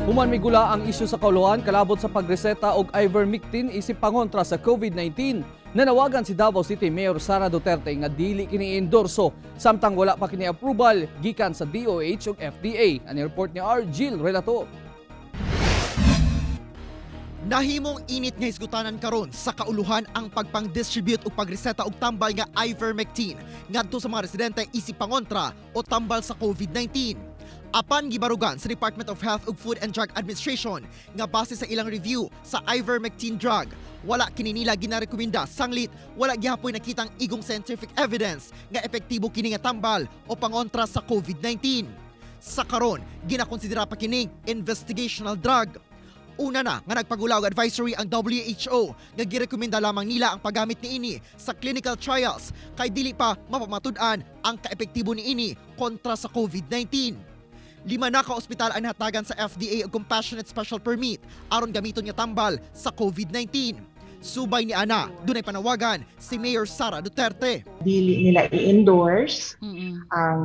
Human migula ang isyu sa kauluhan kalabot sa pagreseta og Ivermectin isip pangontra sa COVID-19. Nanawagan si Davao City Mayor Sara Duterte nga dili kini i-endorso samtang wala pa kini approval gikan sa DOH ug FDA. Ani report ni Argil Relato. Nahimong init nga hisgutanan karon sa kauluhan ang pagpang-distribute o pagreseta og tambal nga Ivermectin ngadto sa mga residente isip pangontra o tambal sa COVID-19. Apan gibarugan sa Department of Health ug Food and Drug Administration nga base sa ilang review sa Ivermectin drug, wala kini nila ginarekomenda sanglit wala gihapoy nakitang igong scientific evidence nga epektibo kini nga tambal o pangontra sa COVID-19. Sa karon, ginakonsidera pa kining investigational drug. Una na nga nagpagulaw advisory ang WHO nga girekomenda lamang nila ang paggamit niini sa clinical trials kay dili pa mapamatud-an ang kaepektibo niini kontra sa COVID-19. 5 na ka-ospital ang nahatagan sa FDA o Compassionate Special Permit aron gamiton nga tambal sa COVID-19. Subay ni Ana, dunay panawagan si Mayor Sara Duterte. Dili nila i-endorse ang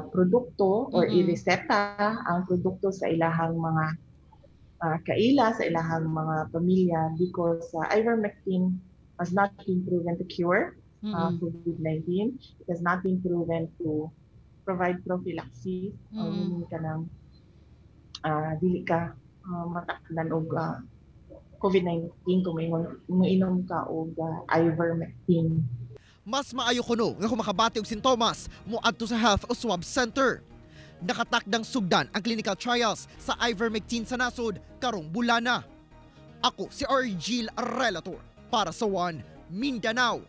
produkto or i-reseta ang produkto sa ilahang mga kaila, sa ilahang mga pamilya because Ivermectin has not been proven to cure COVID-19. It has not been proven to provide prophylaxis o hindi ka ng dili ka matakdan og COVID-19 kung mainom ka og Ivermectin. Mas maayo kuno nga kung makabati og sintomas moadto sa health o swab center. Nakatakdang sugdan ang clinical trials sa Ivermectin sa nasod karong bulana. Ako si Argil Relator para sa One Mindanao.